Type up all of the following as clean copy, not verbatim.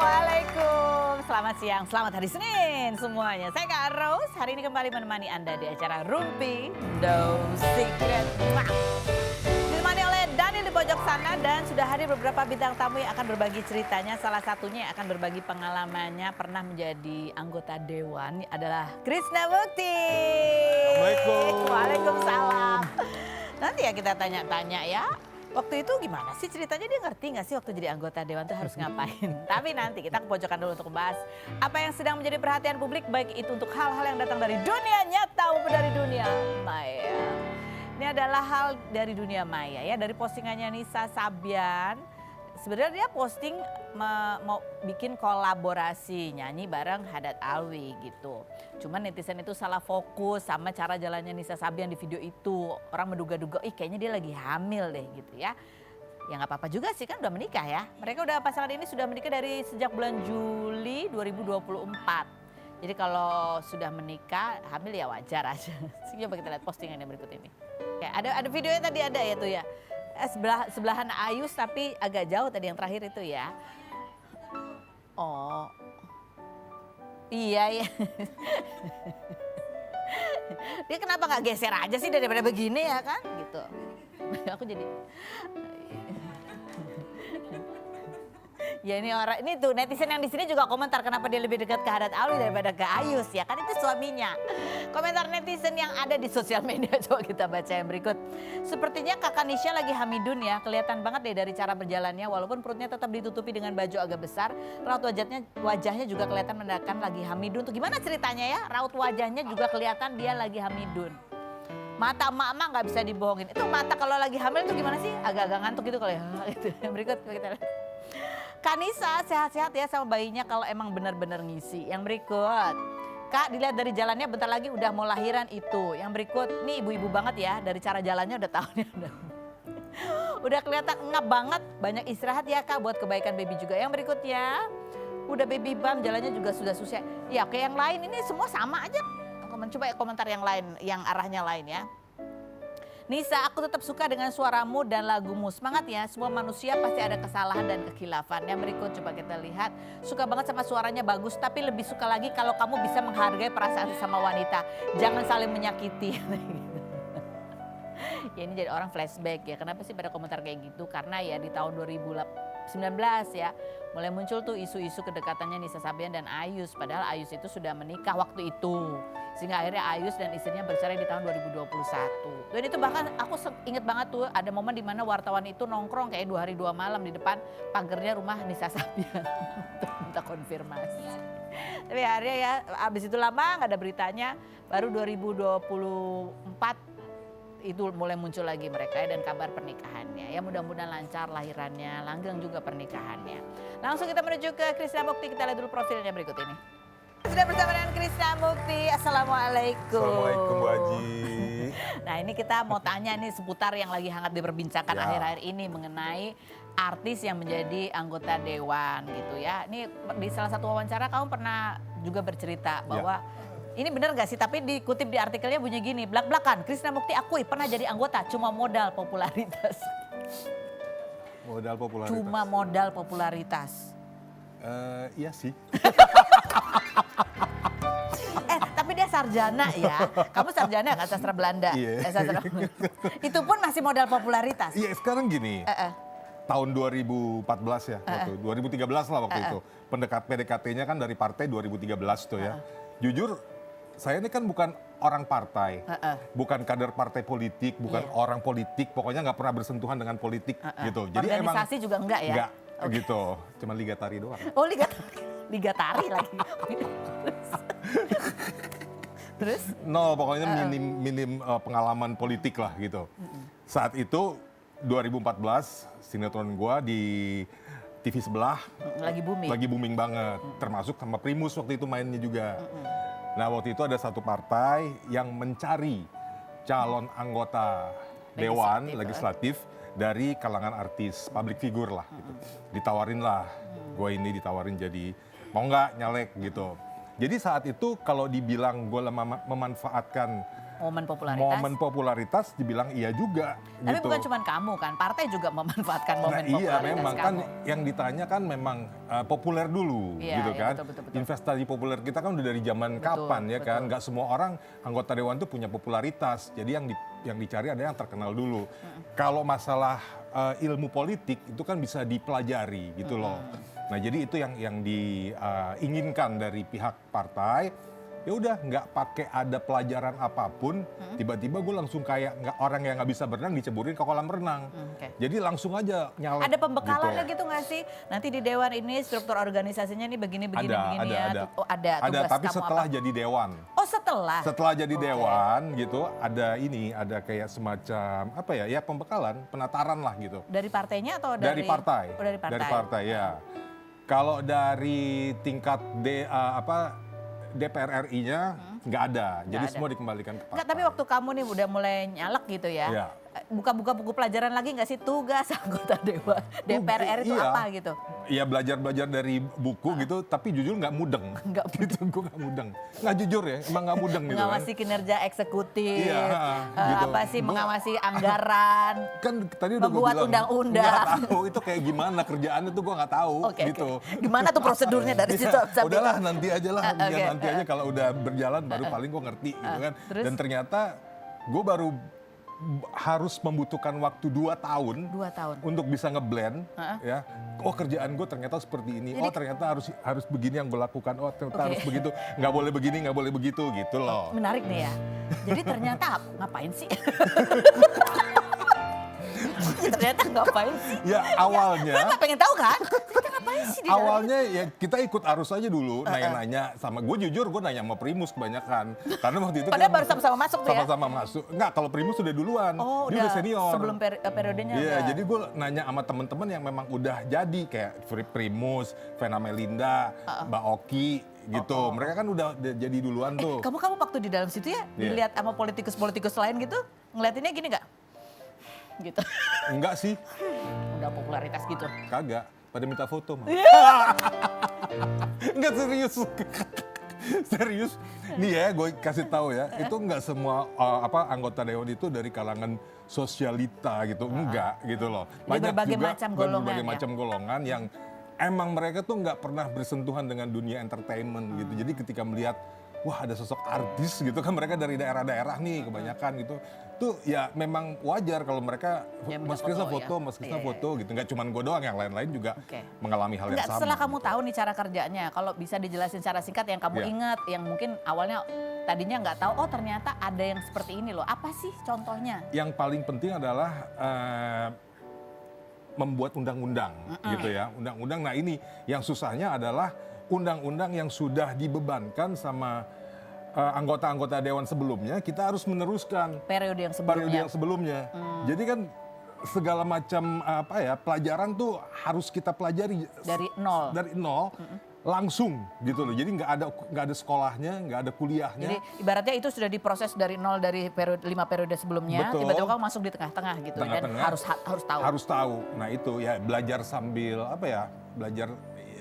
Assalamualaikum, selamat siang, selamat hari Senin semuanya. Saya Kak Rose, hari ini kembali menemani Anda di acara Rumpi No Secret. Ditemani oleh Daniel di pojok sana dan sudah hadir beberapa bintang tamu yang akan berbagi ceritanya. Salah satunya yang akan berbagi pengalamannya pernah menjadi anggota Dewan adalah Krishna Mukti. Assalamualaikum. Waalaikumsalam. Nanti ya kita tanya-tanya ya. Waktu itu gimana sih ceritanya, dia ngerti gak sih waktu jadi anggota Dewan tuh harus ngapain? Tapi nanti kita ke pojokan dulu untuk membahas apa yang sedang menjadi perhatian publik, baik itu untuk hal-hal yang datang dari dunia nyata maupun dari dunia maya. Ini adalah hal dari dunia maya ya, dari postingannya Nisa Sabian. Sebenarnya dia posting mau bikin kolaborasi nyanyi bareng Haddad Alwi gitu. Cuman netizen itu salah fokus sama cara jalannya Nisa Sabian di video itu. Orang menduga-duga, kayaknya dia lagi hamil deh gitu ya. Ya nggak apa-apa juga sih, kan udah menikah ya. Mereka pasangan ini sudah menikah dari sejak bulan Juli 2024. Jadi kalau sudah menikah, hamil ya wajar aja. Coba kita lihat postingan yang berikut ini. Ya, ada videonya tadi ada ya tuh ya. Sebelahan Ayus tapi agak jauh tadi yang terakhir itu ya. Oh. Iya ya. Dia kenapa nggak geser aja sih daripada begini ya kan gitu. Aku jadi ya ini orang, ini tuh netizen yang di sini juga komentar kenapa dia lebih dekat ke Haddad Alwi daripada ke Ayus ya kan, itu suaminya. Komentar netizen yang ada di sosial media coba kita baca yang berikut. Sepertinya kakak Nisha lagi hamidun ya, kelihatan banget deh dari cara berjalannya walaupun perutnya tetap ditutupi dengan baju agak besar. Raut wajahnya juga kelihatan menandakan lagi hamidun. Tuh gimana ceritanya ya, raut wajahnya juga kelihatan dia lagi hamidun. Mata emak-emak nggak bisa dibohongin. Itu mata kalau lagi hamil itu gimana sih? Agak-agak ngantuk gitu kalau ya. Gitu. Yang berikut kita lihat. Kanisa sehat-sehat ya sama bayinya kalau emang benar-benar ngisi. Yang berikut, Kak dilihat dari jalannya bentar lagi udah mau lahiran itu. Yang berikut, nih ibu-ibu banget ya, dari cara jalannya udah tahu nih. Udah kelihatan ngap banget, banyak istirahat ya Kak buat kebaikan baby juga. Yang berikutnya, udah baby bump jalannya juga sudah susah. Ya kayak yang lain ini semua sama aja. Coba komentar yang lain, yang arahnya lain ya. Nisa, aku tetap suka dengan suaramu dan lagumu. Semangat ya, semua manusia pasti ada kesalahan dan kekhilafan. Yang berikut coba kita lihat. Suka banget sama suaranya bagus, tapi lebih suka lagi kalau kamu bisa menghargai perasaan sama wanita. Jangan saling menyakiti. Ya ini jadi orang flashback ya. Kenapa sih pada komentar kayak gitu? Karena ya di tahun 2019 ya mulai muncul tuh isu-isu kedekatannya Nisa Sabian dan Ayus. Padahal Ayus itu sudah menikah waktu itu. Sehingga akhirnya Ayus dan istrinya bercerai di tahun 2021. Dan itu bahkan aku inget banget tuh ada momen di mana wartawan itu nongkrong kayak 2 hari 2 malam di depan pagernya rumah Nisa Sabian untuk minta konfirmasi. Tapi akhirnya ya abis itu lama gak ada beritanya, baru 2024 itu mulai muncul lagi mereka dan kabar pernikahannya. Ya mudah-mudahan lancar lahirannya, langgeng juga pernikahannya. Langsung kita menuju ke Krishna Mukti, kita lihat dulu profilnya berikut ini. Sudah bersama dengan Krishna Mukti. Assalamualaikum. Assalamualaikum Bu Haji. Nah ini kita mau tanya nih seputar yang lagi hangat diperbincangkan akhir-akhir ini mengenai artis yang menjadi anggota Dewan gitu ya. Ini di salah satu wawancara kamu pernah juga bercerita bahwa ini benar gak sih? Tapi dikutip di artikelnya bunyi gini, belak-belakan Krishna Mukti akui pernah jadi anggota cuma modal popularitas. Modal popularitas. Cuma modal popularitas. Iya sih. Tapi dia sarjana ya. Kamu sarjana kan sastra Belanda? Iya. Itu pun masih modal popularitas. Iya sekarang gini. Tahun 2014 ya, waktu 2013 lah waktu itu. PDKT-nya kan dari partai 2013 tuh ya. Jujur saya ini kan bukan orang partai, bukan kader partai politik, bukan orang politik, pokoknya nggak pernah bersentuhan dengan politik gitu. Jadi organisasi juga enggak ya? Enggak gitu, cuma Liga Tari doang. Oh Liga Tari lagi. Terus? Nol, pokoknya minim pengalaman politik lah gitu. Saat itu 2014 sinetron gua di TV sebelah lagi booming banget, termasuk sama Primus waktu itu mainnya juga. Nah waktu itu ada satu partai yang mencari calon anggota Dewan Legislatif dari kalangan artis, public figure lah gitu. Ditawarin lah, gue ini ditawarin jadi mau nggak nyalek gitu. Jadi saat itu kalau dibilang gue memanfaatkan Momen popularitas dibilang iya juga. Tapi gitu. bukan cuma kamu kan, partai juga memanfaatkan momen popularitas iya memang kamu. kan yang ditanya kan memang populer dulu Iya, gitu iya, kan. betul. Investasi populer kita kan udah dari zaman kapan ya kan. Nggak semua orang anggota dewan tuh punya popularitas. Jadi yang dicari ada yang terkenal dulu. Kalau masalah ilmu politik itu kan bisa dipelajari gitu loh. Nah jadi itu yang diinginkan dari pihak partai. Ya udah nggak pakai ada pelajaran apapun, tiba-tiba gue langsung kayak orang yang nggak bisa berenang diceburin ke kolam renang. Jadi langsung aja nyalek. Ada pembekalannya gitu nggak sih? Nanti di dewan ini struktur organisasinya nih begini ya. Oh, ada. Ada, Tugas tapi kamu setelah apa? jadi dewan. Oh setelah? Setelah jadi dewan gitu, ada kayak semacam apa ya pembekalan, penataran lah gitu. Dari partainya atau Dari partai? Oh, dari partai. Dari partai ya. Kalau dari tingkat DPR RI-nya nggak ada, jadi semua dikembalikan ke partai. Nggak, tapi waktu kamu nih udah mulai nyalek gitu ya, Iya. buka-buka buku pelajaran lagi nggak sih tugas anggota dewan DPR RI itu Iya. apa gitu? Iya belajar dari buku gitu, tapi jujur nggak mudeng. Nggak gitu, gue nggak mudeng. Nggak jujur ya, emang nggak mudeng gitu Mengawasi kinerja eksekutif, Iya, gitu. apa sih mengawasi anggaran, Kan tadi udah gue membuat bilang, undang-undang. nggak tahu itu kayak gimana kerjaannya tuh gue nggak tahu Oke. gitu. Gimana tuh prosedurnya dari situ? sampai Udahlah itu? nanti aja lah, Oke. nanti aja kalau udah berjalan baru paling gue ngerti gitu kan. Terus? Dan ternyata gue baru harus membutuhkan waktu 2 tahun 2 tahun. untuk bisa ngeblend ya. Oh kerjaan gue ternyata seperti ini. Oh ternyata harus begini yang gue lakukan. Oh ternyata harus begitu. Nggak boleh begini, nggak boleh begitu gitu loh. Menarik nih ya. Jadi ternyata ngapain sih? Ternyata ngapain sih? Ya awalnya. Gue nggak pengen tahu kan? Ternyata ngapain sih di dalam? Awalnya ya kita ikut arus aja dulu, nanya-nanya sama gue jujur gue nanya sama Primus kebanyakan. Karena waktu itu Padahal kita baru sama-sama masuk tuh ya? Sama-sama masuk. Enggak, kalau Primus sudah duluan. Oh, dia udah senior. Sebelum periodenya Iya, udah. jadi gue nanya sama teman-teman yang memang udah jadi kayak Primus, Vena Melinda, Mbak Oki gitu. Mereka kan udah jadi duluan tuh. Kamu waktu di dalam situ ya dilihat sama politikus-politikus lain gitu, ngeliatinnya gini nggak? Gitu. Enggak sih, Udah popularitas gitu. kagak. Pada minta foto mah. Enggak serius. Serius. Nih ya, gue kasih tahu ya, itu enggak semua anggota dewan itu dari kalangan sosialita gitu, enggak gitu loh. Berbagai macam golongan, berbagai ya? macam golongan yang emang mereka tuh nggak pernah bersentuhan dengan dunia entertainment gitu. Jadi ketika melihat wah ada sosok artis gitu kan, mereka dari daerah-daerah nih kebanyakan gitu. Tuh ya memang wajar kalau mereka Ya, Mas minta Krisna foto, foto, ya. Mas Krisna Iya, foto gitu. Nggak cuma gue doang, yang lain-lain juga mengalami hal yang Enggak, sama. setelah kamu tahu nih cara kerjanya, kalau bisa dijelasin secara singkat yang kamu Iya. ingat, yang mungkin awalnya tadinya nggak tahu, oh ternyata ada yang seperti ini loh. Apa sih contohnya? Yang paling penting adalah membuat undang-undang gitu ya. Undang-undang, nah ini yang susahnya adalah undang-undang yang sudah dibebankan sama anggota-anggota dewan sebelumnya, kita harus meneruskan Periode yang periode sebelumnya. yang sebelumnya. Jadi kan segala macam pelajaran tuh harus kita pelajari Dari nol. dari nol langsung gitu loh. Jadi nggak ada sekolahnya, nggak ada kuliahnya. Jadi ibaratnya itu sudah diproses dari nol dari 5 periode sebelumnya, Betul. tiba-tiba kamu masuk di tengah-tengah gitu dan Tengah-tengah. harus tahu. Harus tahu. Nah itu ya belajar sambil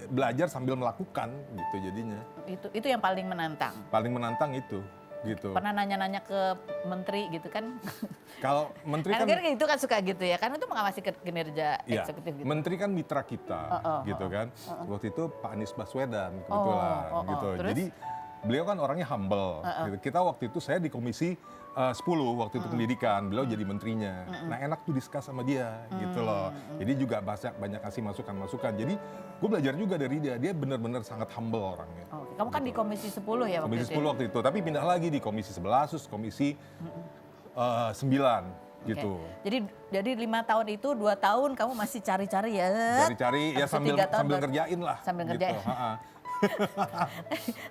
belajar sambil melakukan gitu jadinya. Itu yang paling menantang. Paling menantang itu gitu. Pernah nanya-nanya ke menteri gitu kan? Kalau menteri kan Kan itu kan suka gitu ya, kan itu mengawasi kinerja ya, eksekutif gitu. menteri kan mitra kita gitu kan. Waktu itu Pak Anies Baswedan kebetulan gitu. Terus? Jadi beliau kan orangnya humble gitu. Kita waktu itu saya di komisi 10 waktu itu pendidikan, beliau jadi menterinya. Nah enak tuh discuss sama dia gitu loh. Jadi juga banyak kasih masukan-masukan. Jadi gue belajar juga dari dia. Dia benar-benar sangat humble orangnya. Oke. Kamu kan di komisi 10 ya waktu Komisi itu. 10 waktu itu, tapi pindah lagi di komisi 11, terus komisi 9 gitu. Oke. Jadi 5 tahun itu 2 tahun kamu masih cari-cari ya. Cari-cari ya Habis itu 3 tahun sambil baru- ngerjain lah. Sambil gitu. ngerjain.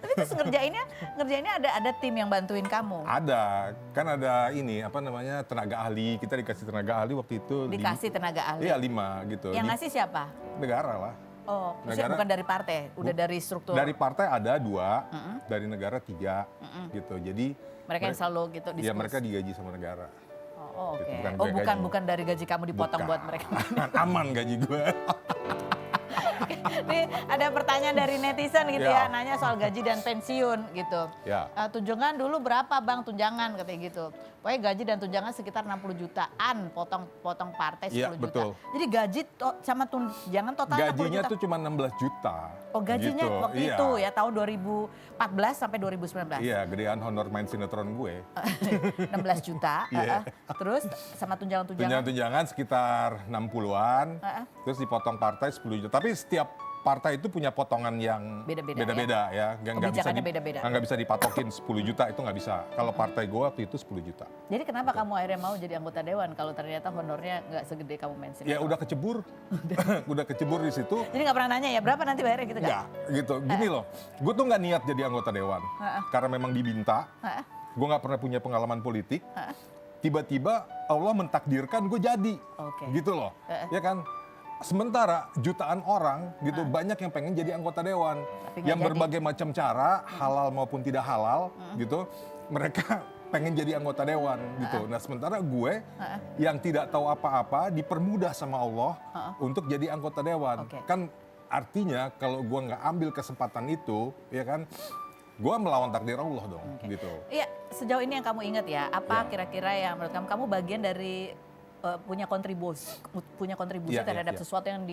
Tapi terus ngerjainnya ada tim yang bantuin kamu. Ada, kan ada ini apa namanya tenaga ahli, kita dikasih tenaga ahli waktu itu. Dikasih tenaga ahli. Iya 5 gitu. Yang ngasih siapa? Negara lah. Oh, maksudnya Negara- bukan dari partai, udah dari struktur. Dari partai ada 2, dari negara 3 gitu. Jadi Mereka yang selalu gitu ya diskusi. mereka digaji sama negara. Oh, oke. Bukan Oh, gue gaji. bukan dari gaji kamu dipotong Bukan. buat mereka. Aman gaji gue. Nih ada pertanyaan dari netizen gitu ya, Ya. nanya soal gaji dan pensiun gitu. Ya. Tunjangan dulu berapa bang tunjangan katanya gitu. Pokoknya gaji dan tunjangan sekitar 60 jutaan, potong partai 10 Iya, juta. betul. Jadi gaji sama tunjangan total 60 Gajinya juta. tuh cuma 16 juta. Oh gajinya gitu. waktu Iya. itu ya tahun 2014 sampai 2019. Iya, gedean honor main sinetron gue. 16 juta. Iya. Terus sama tunjangan-tunjangan. Tunjangan-tunjangan sekitar 60-an, terus dipotong partai 10 juta. Tapi setiap partai itu punya potongan yang Beda-beda ya. Kebijakannya beda-beda. Nggak bisa dipatokin 10 juta, itu nggak bisa. Kalau partai gue waktu itu 10 juta. Jadi kenapa kamu akhirnya mau jadi anggota dewan kalau ternyata honornya nggak segede kamu main sinetron? Ya udah kecebur, udah kecebur di situ. Jadi nggak pernah nanya ya berapa nanti bayarnya gitu kan? Ya gitu, gini loh. Gue tuh nggak niat jadi anggota dewan. Karena memang diminta. Gue nggak pernah punya pengalaman politik. Tiba-tiba Allah mentakdirkan gue jadi. Oke. Gitu loh. Ya kan? Sementara jutaan orang gitu banyak yang pengen jadi anggota dewan. Tapi nggak Yang jadi. berbagai macam cara, halal maupun tidak halal gitu. Mereka pengen jadi anggota dewan gitu. Nah sementara gue yang tidak tahu apa-apa dipermudah sama Allah untuk jadi anggota dewan. Oke. Kan artinya kalau gue nggak ambil kesempatan itu, ya kan, gue melawan takdir Allah dong, gitu. Iya, sejauh ini yang kamu ingat ya, apa Ya. kira-kira yang menurut kamu bagian dari punya kontribusi Iya, terhadap iya. sesuatu yang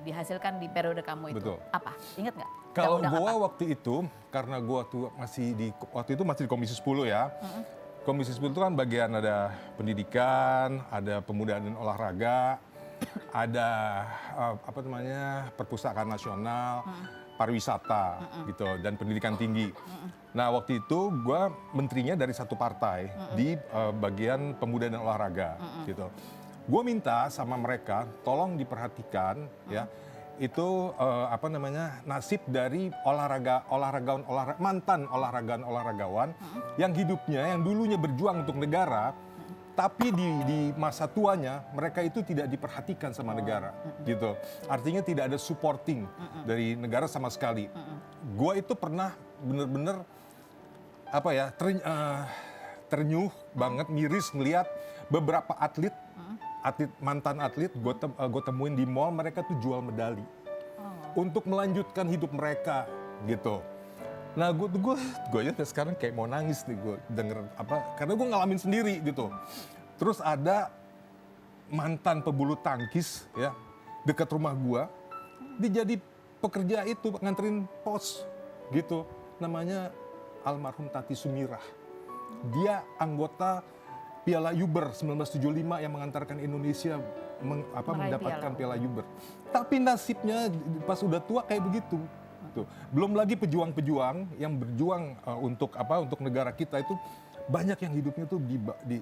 dihasilkan di periode kamu itu? Betul. Apa? Ingat nggak? Kalau Undang-undang gue apa? waktu itu, karena gue waktu itu masih di Komisi 10 ya. Komisi 10 itu kan bagian ada pendidikan, ada pemuda dan olahraga, ada perpustakaan nasional, pariwisata gitu, dan pendidikan tinggi. Nah waktu itu gue menterinya dari satu partai di bagian pemuda dan olahraga gitu. Gue minta sama mereka tolong diperhatikan ya itu nasib dari mantan olahragawan yang hidupnya yang dulunya berjuang untuk negara tapi di masa tuanya mereka itu tidak diperhatikan sama negara gitu. Artinya tidak ada supporting dari negara sama sekali. Gua itu pernah bener-bener ternyuh banget, miris melihat beberapa atlet mantan atlet gue temuin di mall, mereka tuh jual medali untuk melanjutkan hidup mereka gitu. Nah gue ya sekarang kayak mau nangis nih gue denger karena gue ngalamin sendiri gitu. Terus ada mantan pebulu tangkis ya dekat rumah gue, dia jadi pekerja itu nganterin pos gitu, namanya almarhum Tati Sumirah. Dia anggota Piala Uber 1975 yang mengantarkan Indonesia mendapatkan Piala Uber. Tapi nasibnya pas udah tua kayak begitu. Tuh. Belum lagi pejuang-pejuang yang berjuang untuk negara kita itu banyak yang hidupnya tuh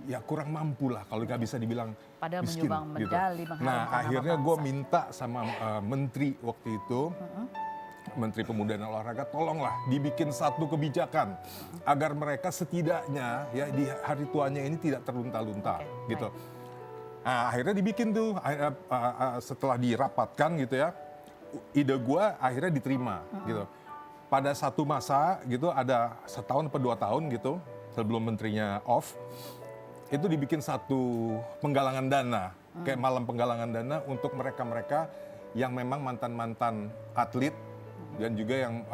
ya kurang mampu lah kalau nggak bisa dibilang padahal miskin. menyumbang medali, gitu. mengharumkan Nah nama akhirnya gue bangsa. minta sama menteri waktu itu, Menteri Pemuda dan Olahraga, tolonglah dibikin satu kebijakan agar mereka setidaknya ya di hari tuanya ini tidak terlunta-lunta gitu. Nah, akhirnya dibikin tuh setelah dirapatkan gitu ya, ide gue akhirnya diterima gitu. Pada satu masa gitu ada setahun atau 2 tahun gitu sebelum menterinya off, itu dibikin satu penggalangan dana, kayak malam penggalangan dana untuk mereka-mereka yang memang mantan-mantan atlet dan juga yang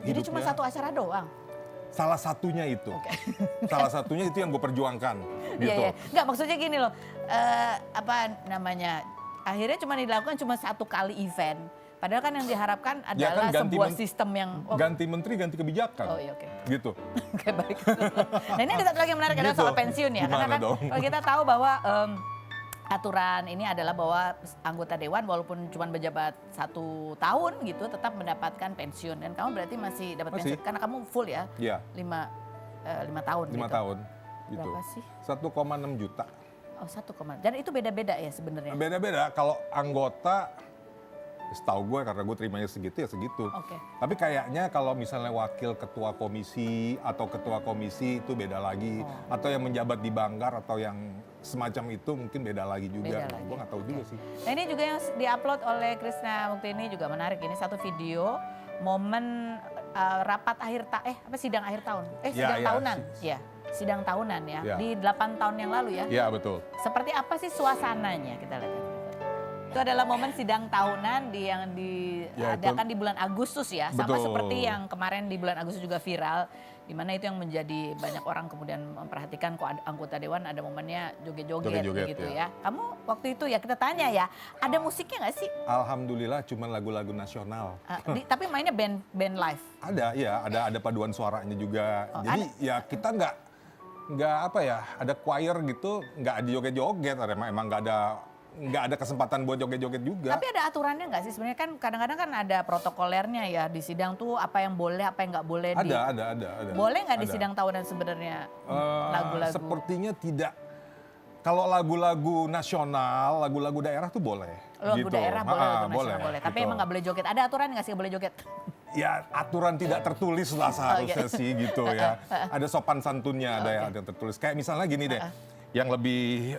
Jadi hidupnya. cuma satu acara doang? Salah satunya itu. Salah satunya itu yang gue perjuangkan gitu. Iya. Nggak, maksudnya gini loh, akhirnya dilakukan cuma satu kali event. Padahal kan yang diharapkan Ya adalah kan sebuah sistem yang... ganti menteri, ganti kebijakan. Oh iya, oke. Gitu. Oke, baik. Nah ini ada satu lagi yang menarik adalah Gitu. soal pensiun ya. Karena Gimana kan dong? kalau kita tahu bahwa aturan ini adalah bahwa anggota dewan walaupun cuma berjabat 1 tahun gitu tetap mendapatkan pensiun. Dan kamu berarti masih dapat Masih. pensiun karena kamu full ya? Iya. 5 tahun 5 gitu. tahun. Gitu. Berapa sih? 1,6 juta. Oh 1, dan itu beda-beda ya sebenarnya? Beda-beda. Kalau anggota, setahu gue karena gue terimanya segitu ya segitu. Oke. Tapi kayaknya kalau misalnya wakil ketua komisi atau ketua komisi itu beda lagi. Atau yang menjabat di Banggar atau yang semacam itu mungkin beda lagi juga. Beda lagi. Gue nggak tahu juga sih. Nah ini juga yang diupload oleh Krisna Mukti ini juga menarik. Ini satu video momen rapat sidang akhir tahun. Sidang tahunan. Ya, sidang tahunan ya. Ya. Di 8 tahun yang lalu ya. Iya betul. Seperti apa sih suasananya kita lihat. Itu adalah momen sidang tahunan yang Ya, diadakan di bulan Agustus ya. Sama Betul. seperti yang kemarin di bulan Agustus juga viral. Di mana itu yang menjadi banyak orang kemudian memperhatikan kok anggota dewan ada momennya joget-joget Joget-joget, gitu ya. ya. Kamu waktu itu ya kita tanya ya, ada musiknya nggak sih? Alhamdulillah cuma lagu-lagu nasional. Tapi mainnya band live. Ada ya, ada paduan suaranya juga. Oh, Jadi ya kita nggak apa ya, ada choir gitu, nggak ada joget-joget, emang nggak ada kesempatan buat joget-joget juga. Tapi ada aturannya nggak sih sebenarnya kan kadang-kadang kan ada protokolernya ya di sidang tuh apa yang boleh apa yang nggak boleh. Ada. Boleh nggak di Ada. sidang tahunan sebenarnya lagu-lagu? Sepertinya tidak. Kalau lagu-lagu nasional, lagu-lagu daerah tuh boleh. Lagu gitu. daerah boleh, lagu nasional boleh. boleh. Tapi gitu. emang nggak boleh joget. Ada aturan nggak sih nggak boleh joget? Ya aturan tidak tertulis lah seharusnya sih gitu ya. Ada sopan santunnya, ada yang tertulis. Kayak misalnya gini deh, yang lebih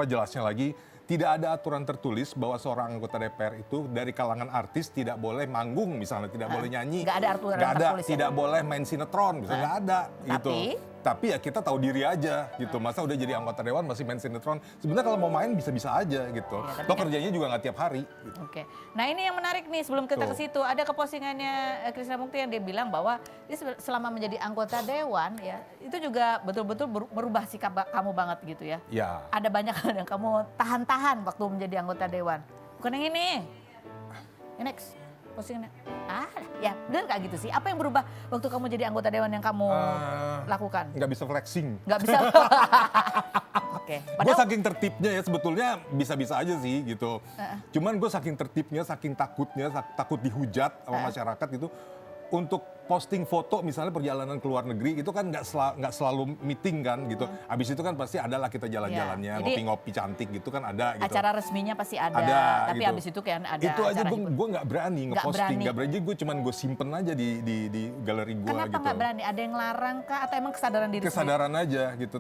jelasnya lagi, tidak ada aturan tertulis bahwa seorang anggota DPR itu dari kalangan artis tidak boleh manggung misalnya, tidak boleh nyanyi. Nggak ada aturan Nggak ada, tertulis ya? tidak boleh main sinetron, misalnya nggak ada gitu. Tapi ya kita tahu diri aja gitu. Masa udah jadi anggota dewan masih main sinetron. Sebenarnya kalau mau main bisa-bisa aja gitu. Iya, tapi Toh kan- kerjanya juga nggak tiap hari. Gitu. Oke. Nah ini yang menarik nih sebelum kita Tuh. ke situ ada kepostingannya Krisna Mukti yang dia bilang bahwa dia selama menjadi anggota dewan ya itu juga betul-betul merubah sikap kamu banget gitu ya. Ya. Ada banyak hal yang kamu tahan-tahan waktu menjadi anggota dewan. Bukan yang ini. Yang next. Postingannya. Ya bener gak gitu sih? Apa yang berubah waktu kamu jadi anggota dewan yang kamu lakukan? Nggak bisa flexing. Nggak bisa. Oke. Gue Padahal saking tertibnya ya sebetulnya bisa-bisa aja sih gitu. Cuman gue saking tertibnya, saking takutnya, takut dihujat sama masyarakat gitu. Untuk posting foto misalnya perjalanan ke luar negeri itu kan nggak selalu meeting kan gitu. Habis itu kan pasti adalah kita jalan-jalannya, Jadi, ngopi-ngopi cantik gitu kan ada gitu. acara resminya pasti ada. Tapi gitu. habis itu kan ada itu aja acara gue nggak berani ngeposting, berani. nggak berani. Gue cuman gue simpen aja di galeri gue Kenapa gitu. nggak berani? Ada yang larang kah? Atau emang kesadaran diri sendiri? Kesadaran aja gitu,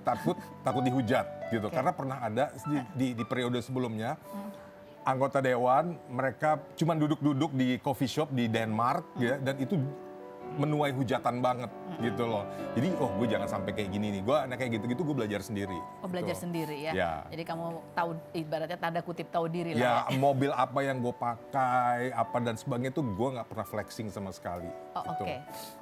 takut dihujat gitu. Karena pernah ada di periode sebelumnya anggota dewan mereka cuman duduk-duduk di coffee shop di Denmark ya, dan itu menuai hujatan banget gitu loh. Jadi gue jangan sampai kayak gini nih. Gue kayak gitu-gitu gue belajar sendiri. Oh belajar gitu. sendiri ya? Ya. Jadi kamu tahu ibaratnya tanda kutip tahu diri lah Ya ya? mobil apa yang gue pakai, apa dan sebagainya itu gue nggak pernah flexing sama sekali. Oh gitu. oke.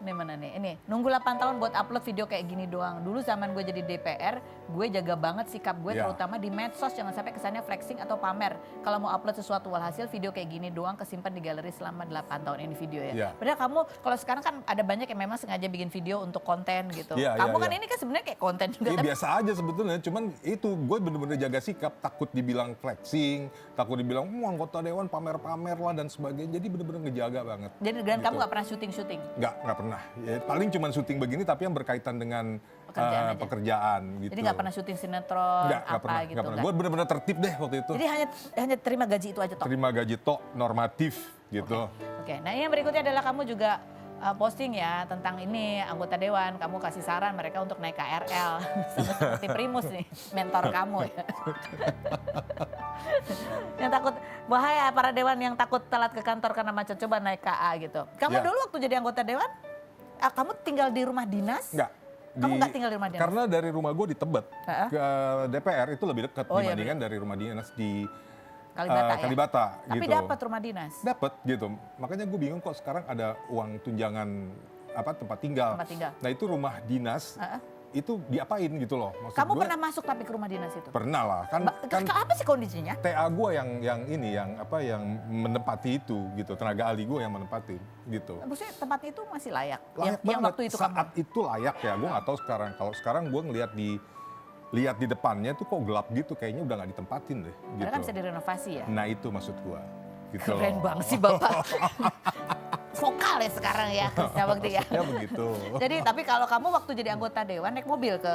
Ini mana nih? Ini nunggu 8 tahun buat upload video kayak gini doang. Dulu zaman gue jadi DPR, gue jaga banget sikap gue Ya. terutama di medsos. Jangan sampai kesannya flexing atau pamer. Kalau mau upload sesuatu walhasil video kayak gini doang kesimpan di galeri selama 8 tahun ini video ya. Ya. Padahal kamu kalau sekarang kan ada banyak yang memang sengaja bikin video untuk konten gitu. Ya, Kamu kan ya. ini kan sebenarnya kayak konten juga. Iya tapi biasa aja sebetulnya, cuman itu gue bener-bener jaga sikap, takut dibilang flexing, takut dibilang anggota dewan pamer-pamer lah dan sebagainya, jadi bener-bener ngejaga banget. Jadi dan kamu nggak pernah syuting-syuting? Nggak pernah, ya, paling cuman syuting begini tapi yang berkaitan dengan Pekerjaan aja. pekerjaan gitu. Jadi nggak pernah syuting sinetron Nggak apa pernah, gitu? nggak pernah. nggak? Gue bener-bener tertib deh waktu itu. Jadi hanya terima gaji itu aja toh? Terima gaji tok normatif gitu. Oke, nah yang berikutnya adalah kamu juga posting ya tentang ini anggota dewan, kamu kasih saran mereka untuk naik KRL sama seperti Primus nih, mentor kamu ya. Yang takut bahaya para dewan yang takut telat ke kantor karena macet, coba naik KA gitu. Kamu Ya. dulu waktu jadi anggota dewan, kamu tinggal di rumah dinas? Nggak. Kamu nggak tinggal di rumah dinas? Karena dari rumah gue di Tebet ke DPR itu lebih dekat Oh, iya, dibandingkan dari rumah dinas di Kalibata ya? Kalibata Tapi gitu. dapat rumah dinas? Dapat gitu. Makanya gue bingung kok sekarang ada uang tunjangan tempat tinggal. Tempat tinggal. Nah itu rumah dinas itu diapain gitu loh. Maksud Kamu gue, pernah masuk tapi ke rumah dinas itu? Pernah lah kan Apa sih kondisinya? TA gue yang menempati itu gitu, tenaga ahli gue yang menempati gitu. Maksudnya tempatnya itu masih layak? Layak yang banget. waktu itu Saat itu layak ya, gue nggak tahu sekarang. Kalau sekarang gue lihat di depannya tuh kok gelap gitu, kayaknya udah nggak ditempatin deh. Karena Gitu. kan bisa direnovasi ya? Nah itu maksud gue. Gitu Keren loh. banget sih Bapak. Vokal ya sekarang ya, Krisna Mukti ya. Ya begitu. Jadi tapi kalau kamu waktu jadi anggota dewan naik mobil ke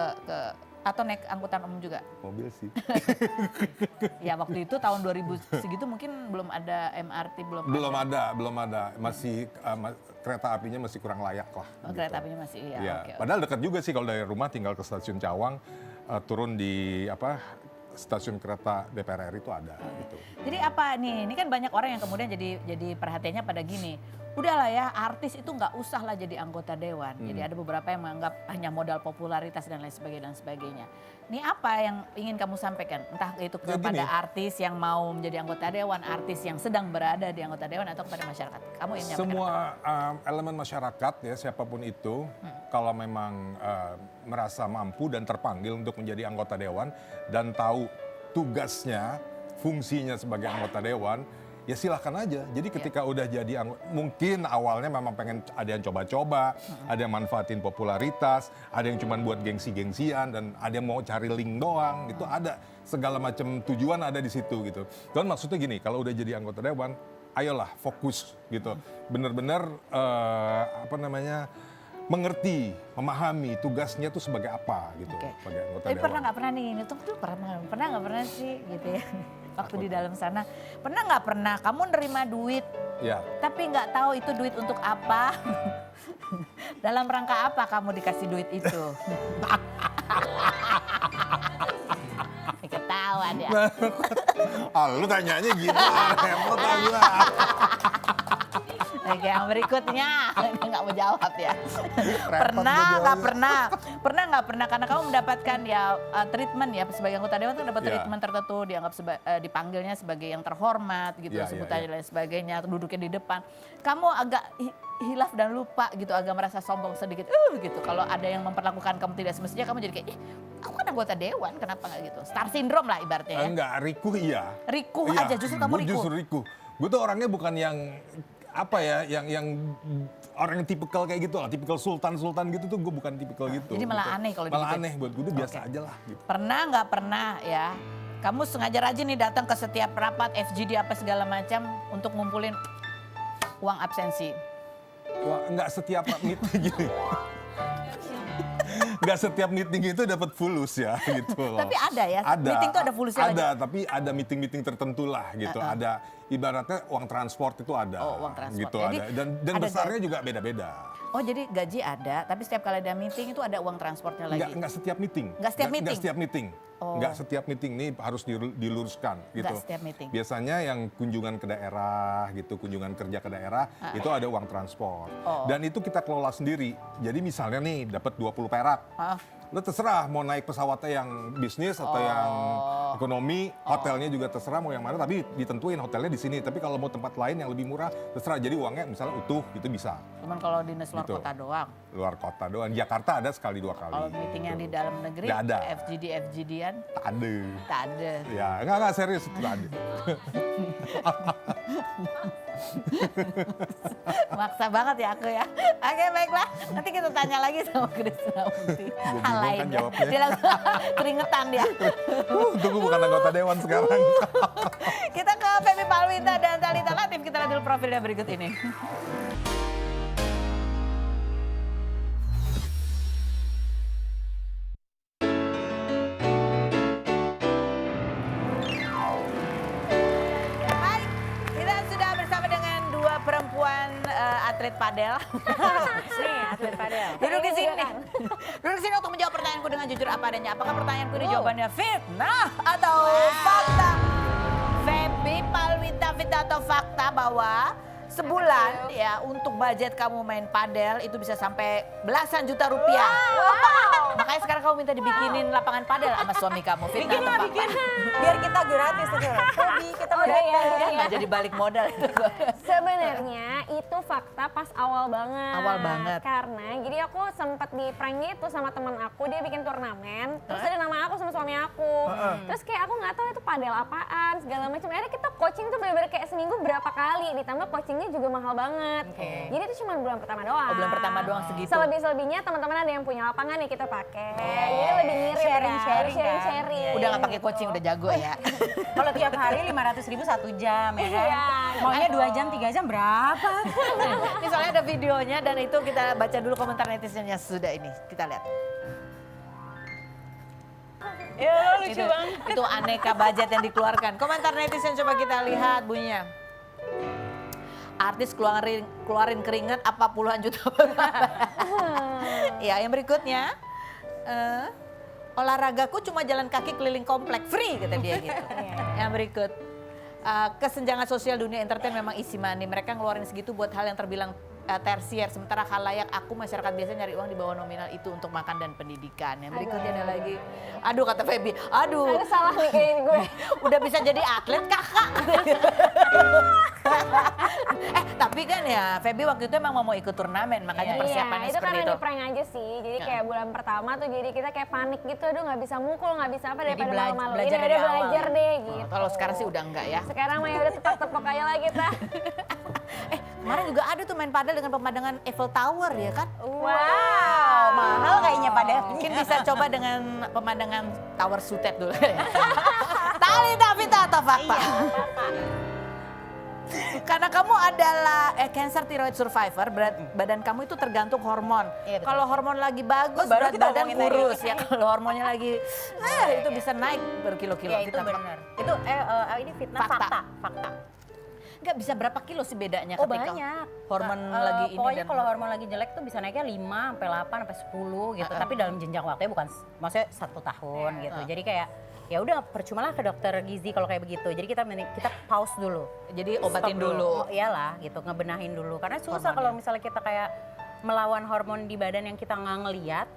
atau naik angkutan umum juga? Mobil sih. Ya waktu itu tahun 2000 segitu mungkin belum ada MRT, Belum ada. Masih kereta apinya masih kurang layak lah. Oh, kereta apinya masih iya. Ya, Oke. padahal dekat juga sih kalau dari rumah tinggal ke stasiun Cawang, turun di stasiun kereta DPR RI itu ada gitu. Jadi apa nih? Ini kan banyak orang yang kemudian jadi perhatiannya pada gini. udahlah ya, artis itu nggak usah lah jadi anggota dewan. Jadi ada beberapa yang menganggap hanya modal popularitas dan lain sebagainya. Ini apa yang ingin kamu sampaikan? Entah itu kepada artis yang mau menjadi anggota dewan, artis yang sedang berada di anggota dewan, atau kepada masyarakat. Kamu ingin menyampaikan Semua elemen masyarakat ya, siapapun itu, kalau memang merasa mampu dan terpanggil untuk menjadi anggota dewan dan tahu tugasnya, fungsinya sebagai anggota dewan, ya silahkan aja. Jadi ketika udah jadi mungkin awalnya memang pengen, ada yang coba-coba, ada yang manfaatin popularitas, ada yang cuma buat gengsi-gengsian, dan ada yang mau cari link doang. Itu ada segala macam tujuan ada di situ gitu. Dan maksudnya gini, kalau udah jadi anggota dewan, ayolah fokus gitu. Bener-bener mengerti, memahami tugasnya tuh sebagai apa gitu. Sebagai anggota Tapi dewan. pernah nggak pernah nih, itu tuh pernah nggak pernah sih gitu ya. Waktu di dalam sana, pernah nggak pernah kamu nerima duit, Ya. tapi nggak tahu itu duit untuk apa? Dalam rangka apa kamu dikasih duit itu? Ketawa dia. Lu tanyanya gitu, repot gua. Oke, yang berikutnya dia nggak mau jawab ya. Repot Pernah nggak pernah karena kamu mendapatkan ya treatment ya sebagai anggota dewan tuh dapat Ya. treatment tertentu, dianggap dipanggilnya sebagai yang terhormat gitu, Ya, sebutannya dan lain sebagainya, duduknya di depan. Kamu agak hilaf dan lupa gitu, agak merasa sombong sedikit gitu. Kalau ada yang memperlakukan kamu tidak semestinya, kamu jadi kayak, aku kan anggota dewan, kenapa nggak gitu? Star syndrome lah ibaratnya ya. Enggak, rikuh iya. Rikuh Iya, aja, justru kamu gua rikuh. justru rikuh. Gue tuh orangnya bukan yang yang orang yang tipikal kayak gitu lah, tipikal sultan gitu tuh gue bukan tipikal gitu. Jadi malah gitu. aneh kalau malah digituin. aneh buat gue tuh biasa aja lah gitu. Pernah nggak pernah ya, kamu sengaja rajin nih datang ke setiap rapat FGD apa segala macam untuk ngumpulin uang absensi? Wah, nggak setiap meeting gini. Nggak setiap meeting itu dapat fulus ya gitu loh. Tapi ada ya, meeting tuh ada fulusnya lagi. Ada, tapi ada meeting-meeting tertentu lah gitu. Ada ibaratnya uang transport itu ada. Oh, uang transport. Gitu Jadi, ada. Dan ada besarnya juga beda-beda. Oh, jadi gaji ada, tapi setiap kali ada meeting itu ada uang transportnya lagi? Nggak setiap meeting. Nggak setiap meeting? Nggak setiap meeting. Oh. Nggak setiap meeting, nih harus diluruskan gitu. Nggak setiap meeting. Biasanya yang kunjungan ke daerah gitu, kunjungan kerja ke daerah, itu ada uang transport. Oh. Dan itu kita kelola sendiri. Jadi misalnya nih dapat 20 perak. Lo terserah mau naik pesawatnya yang bisnis atau yang ekonomi, hotelnya juga terserah mau yang mana, tapi ditentuin hotelnya di sini. Tapi kalau mau tempat lain yang lebih murah, terserah. Jadi uangnya misalnya utuh, itu bisa. Cuman kalau dinas luar Gitu. kota doang. Luar kota doang. Jakarta ada sekali 2 kali. Kalau meeting yang di dalam negeri, Nggak ada. FGD-an, Tak ada. tak ada. Ya, enggak serius itu ada. Maksa banget ya aku ya. Oke, baiklah. Nanti kita tanya lagi sama Krisna Mukti. Gua Hal bingung kan lainnya. jawabnya. Dia langsung keringetan dia. Tunggu bukan anggota dewan sekarang. Kita ke Feby Palwita dan Thalita Latif. Kita lihat dulu profilnya berikut ini. Hai, kita sudah bersama dengan dua perempuan atlet padel. Nih, atlet padel. Duduk di sini. Duduk di sini untuk menjawab pertanyaanku dengan jujur apa adanya. Apakah pertanyaanku ini jawabannya fitnah atau fakta? Feby Palwita, fitnah atau fakta bahwa sebulan ya untuk budget kamu main padel itu bisa sampai belasan juta rupiah. Makanya sekarang kamu minta dibikinin lapangan padel sama suami kamu. Fitnah atau fakta? Biar kita gratis tuh. Hobi kita mau datang. Nggak jadi balik modal itu. Sebenarnya itu fakta pas awal banget. Awal banget. Karena jadi aku sempat di prank gitu sama teman aku, dia bikin turnamen. Terus ada nama aku sama suami aku. Terus kayak aku nggak tahu itu padel apaan segala macam. Akhirnya kita coaching tuh bener-bener kayak seminggu berapa kali. Ditambah coachingnya juga mahal banget. Jadi itu cuma bulan pertama doang. Oh, bulan pertama doang segitu. Selebih-selebihnya teman-teman ada yang punya lapangan ya kita pakai. Jadi lebih ngirit sharing. Udah nggak pakai coaching, udah jago ya. Kalau tiap hari 500.000 1 jam ya kan. Iya. Maunya 2 jam, 3 jam berapa? Ini soalnya ada videonya dan itu kita baca dulu komentar netizennya sudah ini. Kita lihat. Ya lucu banget. Itu aneka budget yang dikeluarkan. Komentar netizen coba kita lihat bunyinya. Artis keluarin keringat apa puluhan juta. Ya, yang berikutnya. Olahragaku cuma jalan kaki keliling komplek free kata dia gitu. Yang berikut. kesenjangan sosial dunia entertain memang isi money. Mereka ngeluarin segitu buat hal yang terbilang tersier, sementara khalayak aku masyarakat biasa nyari uang di bawah nominal itu untuk makan dan pendidikan. Yang berikutnya ada lagi, aduh kata Feby, aduh Salah nih kayaknya gue. udah bisa jadi atlet kakak. Tapi kan ya Feby waktu itu emang mau ikut turnamen, makanya persiapannya Iya, itu seperti karena itu. di prank aja sih. Jadi kayak bulan pertama tuh jadi kita kayak panik gitu, aduh nggak bisa mukul, nggak bisa apa daripada malu-malu. belajar Ini dari udah awal. belajar deh gitu. Kalau sekarang sih udah enggak ya. Sekarang mah ya udah tepok-tepok aja lah kita. Kemarin juga ada tuh main padel dengan pemandangan Eiffel Tower ya kan? Wow, mahal kayaknya padahal. Mungkin bisa coba dengan pemandangan Tower Sutet dulu. Tali Davita atau fakta? Karena kamu adalah cancer thyroid survivor, berat badan kamu itu tergantung hormon. Iya, betul. Kalau hormon lagi bagus, baru berat kita badan omongin tadi. kurus ya. Kalau hormonnya lagi, itu bisa naik berkilo-kilo. Ya itu Fitnah. benar. Itu ini fitnah Fakta. fakta. Nggak bisa berapa kilo sih bedanya Oh ketika banyak. hormon lagi ini pokoknya dan kalau hormon lagi jelek tuh bisa naiknya 5 sampai 8 sampai 10 gitu. Tapi dalam jenjang waktunya bukan maksudnya 1 tahun gitu. Jadi kayak ya udah percuma lah ke dokter gizi kalau kayak begitu. Jadi kita pause dulu. jadi obatin Stop dulu. Oh, iyalah gitu, ngebenahin dulu. Karena susah Hormonnya. kalau misalnya kita kayak melawan hormon di badan yang kita nggak ngeliat,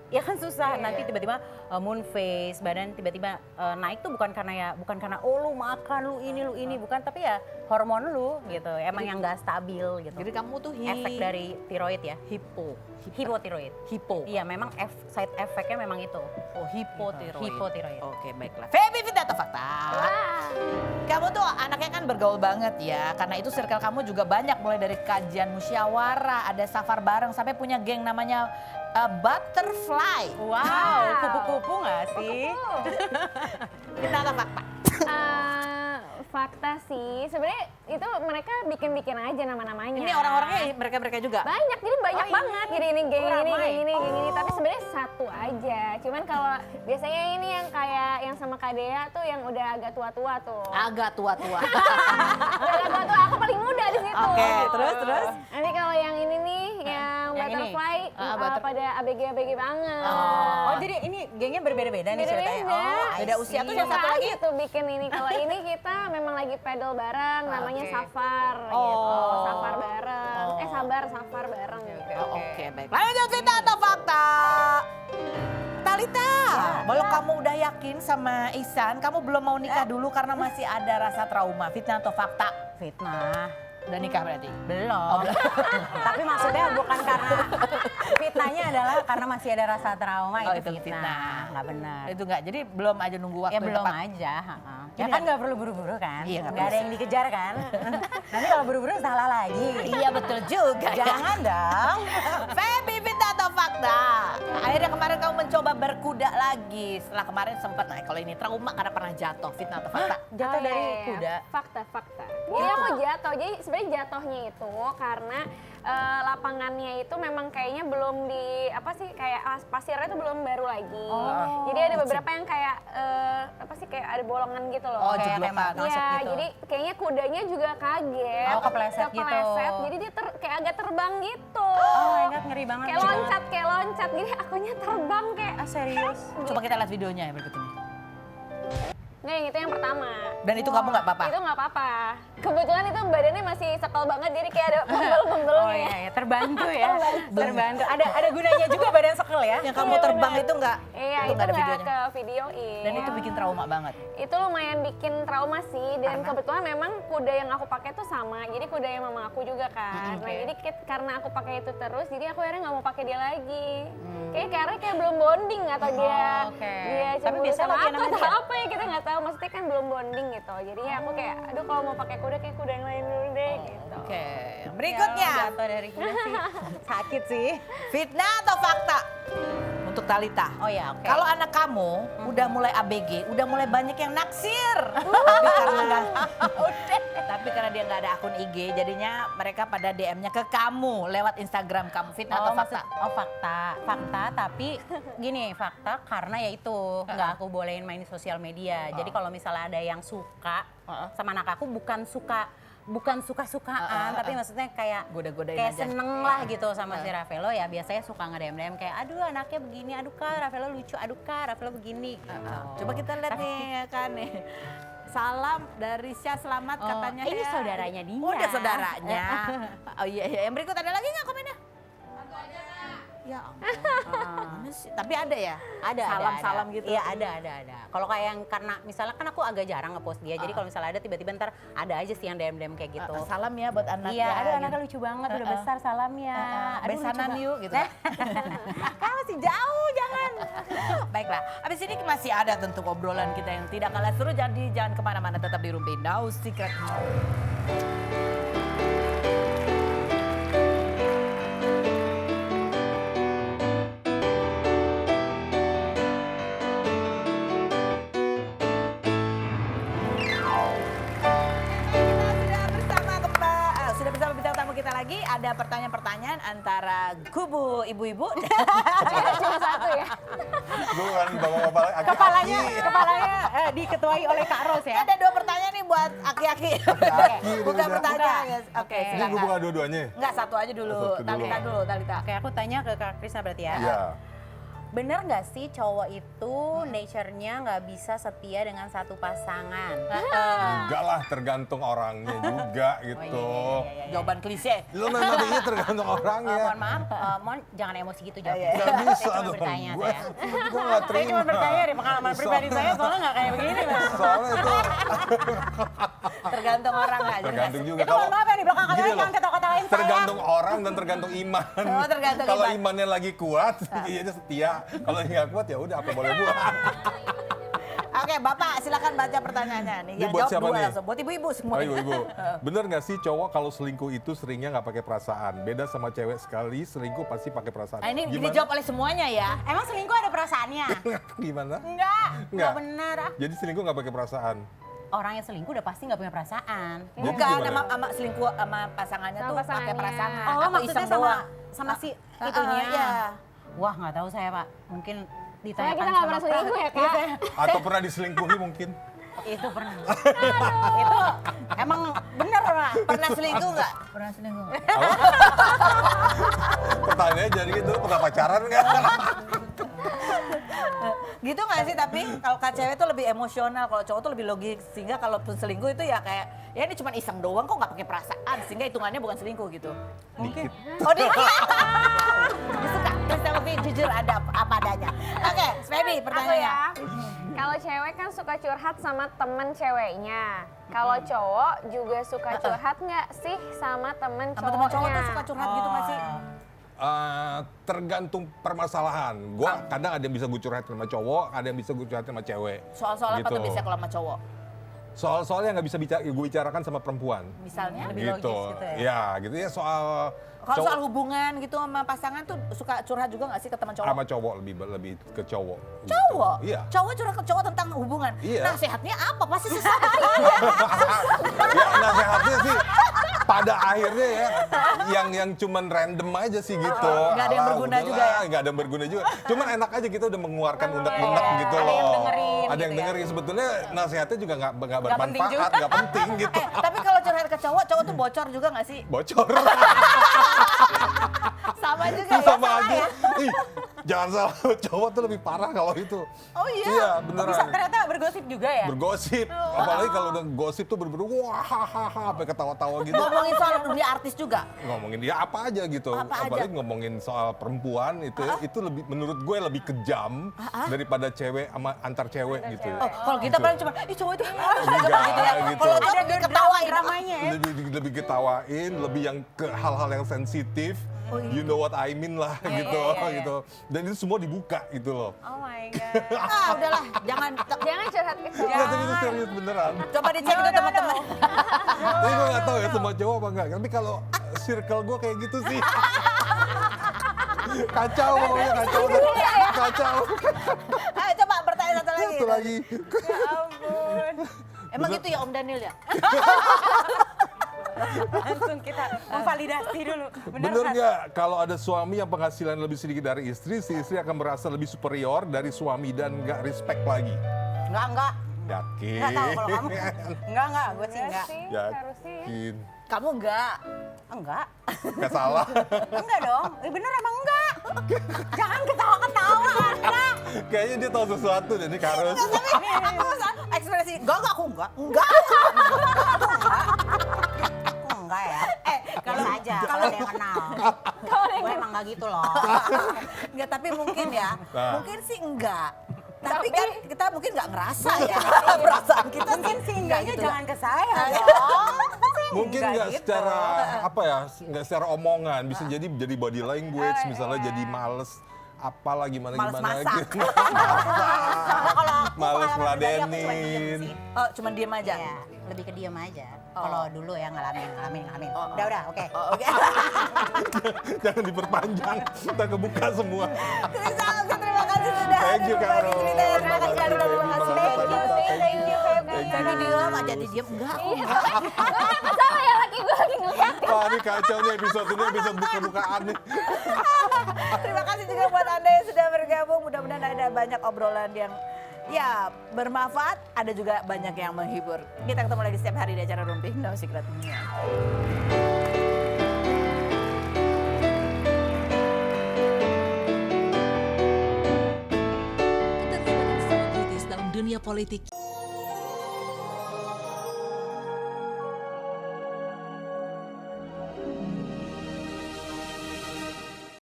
ya kan susah. Nanti tiba-tiba moon face, badan tiba-tiba naik tuh bukan karena oh lu makan lu ini bukan, tapi ya hormon lu gitu. Emang yang nggak stabil gitu. Jadi kamu tuh Efek dari tiroid ya, hipotiroid. hipo. Iya, memang side effect-nya memang itu. Oh, hipotiroid. Hipotiroid. Oke, baiklah. Feby Fitnah atau fakta? Kamu tuh anaknya kan bergaul banget ya. Karena itu circle kamu juga banyak, mulai dari kajian musyawarah, ada safar bareng, sampai punya geng namanya Butterfly. Wow, kupu-kupu nggak sih? Fitnah atau fakta? Fakta sih, sebenarnya itu mereka bikin-bikin aja nama-namanya. Ini orang-orangnya mereka-mereka juga? Banyak, jadi banyak banget. Jadi ini geng ini, ramai. geng ini, geng ini. Tapi sebenarnya satu aja. Cuman kalau biasanya ini yang kayak yang sama Kak Dea tuh yang udah agak tua-tua tuh. Agak tua-tua. Agak tua-tua, aku paling muda di situ. Oke, terus? Nanti kalau yang ini nih, yang Yang ini? butterfly, pada ABG banget. Oh, jadi ini gengnya berbeda-beda nih ceritanya. Beda-beda. Oh, I Beda usia see. tuh yang satu lagi? Gitu bikin ini. Kalau ini kita memang lagi pedal bareng, namanya Oke. Safar gitu. Oh. Safar bareng. Safar bareng gitu. Oke, baik. Lanjut Fitnah atau fakta? Talita, kalau kamu udah yakin sama Ihsan, kamu belum mau nikah dulu karena masih ada rasa trauma. Fitnah atau fakta? Fitnah. Udah nikah berarti? Belum. Tapi maksudnya bukan karena fitnahnya adalah karena masih ada rasa trauma, Oh, itu itu fitnah. fitnah. Nggak benar. Itu enggak, jadi belum aja nunggu waktu Ya yang belum tepat. aja. Ya kan nggak perlu buru-buru kan? Iya, nggak nggak ada perlu. yang dikejar kan? Nanti kalau buru-buru salah lagi. Iya betul juga. Jangan dong. Feby, fitnah atau fakta? Akhirnya kemarin kamu mencoba berkuda lagi. Setelah kemarin sempat naik. Kalau ini trauma karena pernah jatuh. Fitnah atau fakta? Jatuh Oh, dari iya. kuda. Fakta. Jadi aku jatuh. Jadi sebenarnya jatuhnya itu karena lapangannya itu memang kayaknya belum di apa sih kayak pasirnya itu belum baru lagi. Jadi ada beberapa yang kayak apa sih kayak ada bolongan gitu loh. Oh, Kayak jeblokan. tembak masuk Iya, gitu. jadi kayaknya kudanya juga kaget. Oh, kepleset gitu. Jadi dia kayak agak terbang gitu. Oh my God, ngeri banget. Kayak loncat. Jadi akunya terbang kayak serius. Coba kita lihat videonya yang berikut ini. Nggak, yang itu yang pertama. Dan itu kamu nggak apa-apa? Itu nggak apa-apa. Kebetulan itu badannya masih sekal banget, jadi kayak ada pembel-pembelnya. Oh iya, ya, terbantu ya. Terbantu. Ada gunanya juga badan sekel ya. Yang kamu Iya, terbang benar. itu nggak? Iya, itu nggak ada nggak videonya. ke videoin. Dan itu bikin trauma banget. Itu lumayan bikin trauma sih, dan kebetulan memang kuda yang aku pakai tuh sama, jadi kuda yang mama aku juga kan. Nah jadi karena aku pakai itu terus, jadi aku akhirnya nggak mau pakai dia lagi. Karena kayak belum bonding atau dia Oke. dia Tapi cemburu biasanya sama latihan aku sama atau dia? apa ya kita nggak tahu. Maksudnya kan belum bonding gitu. Jadi ya aku kayak, aduh kalau mau pakai kuda kayak kuda yang lain dulu deh gitu. Oke, berikutnya. Ya, jatuh dari kuda sih. Sakit sih. Fitnah atau fakta? Untuk Talita. Oh ya, oke. Kalau anak kamu udah mulai ABG, udah mulai banyak yang naksir. Tapi karena dia nggak ada akun IG, jadinya mereka pada DM-nya ke kamu lewat Instagram kamu. Fitnah atau fakta? Fakta, tapi gini, fakta karena ya itu nggak aku bolehin main di sosial media. Jadi kalau misalnya ada yang suka sama anak aku bukan suka-sukaan, tapi maksudnya kayak Goda-godain kayak aja. seneng lah gitu sama si Ravello, ya biasanya suka nge-DM kayak aduh anaknya begini, aduh Kak Ravello lucu, aduh Kak Ravello begini. Gitu. Coba kita lihat nih ya kan nih. salam dari Syah Selamat katanya. ini saudaranya dia. Oh, udah saudaranya. Oh iya. Yang berikut ada lagi nggak komennya? Ya ampun. Mana sih? Tapi ada ya? Ada, Salam-salam ada. gitu. Iya, ada. Kalau kayak yang karena misalnya kan aku agak jarang ngepost dia, jadi kalau misalnya ada tiba-tiba ntar ada aja sih yang DM kayak gitu. Salam ya buat anaknya. Iya, aduh gitu. anaknya lucu banget, udah besar, salam ya. Aduh, lucu Besanan banget. yuk gitu. Kan masih jauh, jangan. Baiklah, abis ini masih ada tentu obrolan kita yang tidak kalah seru, jadi jangan kemana-mana, tetap di Rumpi No Secret. Sudah bersama bintang tamu kita lagi, ada pertanyaan-pertanyaan antara kubu ibu-ibu. Cuma satu ya. Bukan bapak-bapak aki-aki. Kepalanya diketuai oleh Kak Ros ya. Ada 2 pertanyaan nih buat aki-aki. Aki-aki Bukan udah. pertanyaan. Yes. Oke, Ini gue silakan. buka dua-duanya. Enggak, satu aja dulu. Satu dulu. Talita. Oke, aku tanya ke Kak Krisna berarti ya. Iya. Bener nggak sih cowok itu nature-nya nggak bisa setia dengan satu pasangan? Enggak lah, tergantung orangnya juga gitu. iya. Jawaban klise. Lo nanya tergantung orangnya. Mohon maaf, mohon jangan emosi gitu jawabnya. Iya. Gak bisa Saya cuma dong, bertanya, gue saya. gak terima. Saya cuma bertanya dari pengalaman pribadi saya, soalnya nggak kayak begini, Mas. Soalnya itu Tergantung orang nggak. tergantung juga. Itu mohon maaf ya, di belakang Gini kamera loh, jangan ketawa-ketawain saya. tergantung orang dan tergantung iman. Oh, tergantung Kalau iman. imannya lagi kuat, dia setia. Kalau nggak kuat ya udah apa boleh buat. Oke, Bapak silakan baca pertanyaannya nih. Ini Yang buat jawab siapa 2 nih? langsung. Buat ibu-ibu semua. Oh ibu-ibu, bener nggak sih cowok kalau selingkuh itu seringnya nggak pakai perasaan? Beda sama cewek sekali selingkuh pasti pakai perasaan. Nah, ini Gimana? dijawab oleh semuanya ya. Emang selingkuh ada perasaannya? Gimana? Enggak Nggak. benar. Jadi selingkuh nggak pakai perasaan? Orang yang selingkuh udah pasti nggak punya perasaan. Jadi Bukan gimana? sama selingkuh sama pasangannya Sama tuh pakai pasangannya. perasaan. Oh, atau maksudnya iseng sama doang. sama si Ah, itunya. iya. Wah, nggak tahu saya, Pak. Mungkin Soalnya ditanyakan kita nggak sama pernah selingkuh ya, Kak. Atau pernah diselingkuhi mungkin? Itu pernah. Itu emang bener, Pak. Pernah selingkuh nggak? Pernah selingkuh. Pertanyaannya jadi gitu, pernah pacaran nggak? Gitu nggak sih, tapi kalau cewek tuh lebih emosional, kalau cowok tuh lebih logis, sehingga kalaupun selingkuh itu ya kayak ya ini cuma iseng doang kok nggak pakai perasaan, sehingga hitungannya bukan selingkuh gitu. Dikit. Oh dikit. Suka terus tapi jujur ada apa adanya. Oke, Feby Aku pertanyaannya. ya. Kalau cewek kan suka curhat sama temen ceweknya. Kalau cowok juga suka curhat nggak sih sama temen Sama teman cowok tuh cowoknya? suka curhat gitu nggak sih? Tergantung permasalahan. Gua kadang ada yang bisa gue curhat sama cowok, ada yang bisa gue curhat sama cewek. Soal-soal apa Gitu. tuh biasanya kalau sama cowok? Soal-soal yang nggak bisa gue bicarakan sama perempuan. Misalnya? Lebih gitu. logis gitu ya? Ya, gitu ya soal Kalau cowok soal hubungan gitu sama pasangan tuh suka curhat juga nggak sih ke teman cowok? sama cowok lebih ke cowok. gitu. Cowok? Iya. Cowok curhat ke cowok tentang hubungan? Iya. Nah sehatnya apa? Pasti susah. Ya nasehatnya sih pada akhirnya ya yang cuman random aja sih gitu. Nggak ada yang Alah, berguna udahlah, juga ya? Nggak ada yang berguna juga. Cuman enak aja kita udah mengeluarkan unek-unek gitu Ada loh. yang dengerin Ada yang gitu ya? dengerin. Sebetulnya nasihatnya juga nggak penting bermanfaat, juga. nggak penting gitu. Tapi kalau curhat ke cowok tuh bocor juga nggak sih? Bocor. Sama juga ya? Sama aja. Ih, jangan salah, cowok tuh lebih parah kalau itu. Oh iya? Iya, Bisa beneran. ternyata bergosip juga ya? Bergosip. Apalagi kalau udah gosip tuh bener-bener wah hahaha sampai ketawa-tawa gitu. Ngomongin soal dunia artis juga? Ngomongin dia apa aja gitu. Apa aja? Apalagi ngomongin soal perempuan itu lebih menurut gue lebih kejam daripada cewek sama antar cewek gitu. Oh, kalau kita Gitu. paling cuma, ih cowok itu Enggak, gitu ya. gitu. Kalau itu Ada ketawain. dramanya ya? Lebih ketawain, lebih yang ke hal-hal yang sensitif. You know what I mean lah gitu, iya. gitu. Dan itu semua dibuka gitu loh. Oh my God. Ah udahlah, jangan. Jangan curhat ke cowok. Enggak, tapi itu serius beneran. Coba dicek itu teman-teman. Tapi gue gak tahu ya semua cowok apa enggak. Tapi kalau circle gue kayak gitu sih. Kacau pokoknya, kacau. Kacau. Ayo coba bertanya satu lagi. Satu lagi. Ya ampun. Emang gitu ya Om Daniel ya? Langsung kita memvalidasi dulu. Bener kan? nggak kalau ada suami yang penghasilan lebih sedikit dari istri, si istri akan merasa lebih superior dari suami dan nggak respect lagi? Enggak. Yakin? Enggak tahu kalau kamu. Enggak, gue sih enggak. Sih, harusnya ya. Yakin? Kamu enggak? Enggak. Nggak salah. Enggak dong. Bener emang enggak. Jangan ketawa-ketawa, Andra. Kayaknya dia tahu sesuatu dan ini Karus. ekspresi enggak aku enggak. Aku enggak ya. Kalau aja, kalau dia kenal. Gue emang nggak gitu loh. Enggak, tapi mungkin ya. Nah. Mungkin sih enggak. Tapi kan kita mungkin nggak ngerasa ya. Perasaan kita Mungkin sih enggaknya gitu. jangan ke saya dong. Mungkin nggak gitu. secara apa ya, nggak secara omongan, bisa jadi body language, misalnya jadi males apalah gimana Males masak. gitu. Kalau Males pengalaman pribadi aku cuma diem ngeladenin. sih. Oh, cuman diem aja. Iya, lebih ke diem aja. Oh. Kalau dulu ya ngalamin. Udah, oke. Oh, oke. Jangan diperpanjang, kita kebuka semua. Krista, terima kasih sudah Thank you, berbagi Karo. cerita. Terima kasih Thank you, Karo, terima kasih. Thank you, Feby. Jadi dia nggak jadi diem, enggak aku enggak. Sama ya laki gue lagi ngeliat. Wah, ini kacau nih episode ini, episode buka-bukaan nih. Terima kasih juga buat Anda yang sudah bergabung. Mudah-mudahan ada banyak obrolan yang ya bermanfaat, ada juga banyak yang menghibur. Kita ketemu lagi setiap hari di acara Rumpi No Secret. Keterlibatan selebritis dalam dunia politik.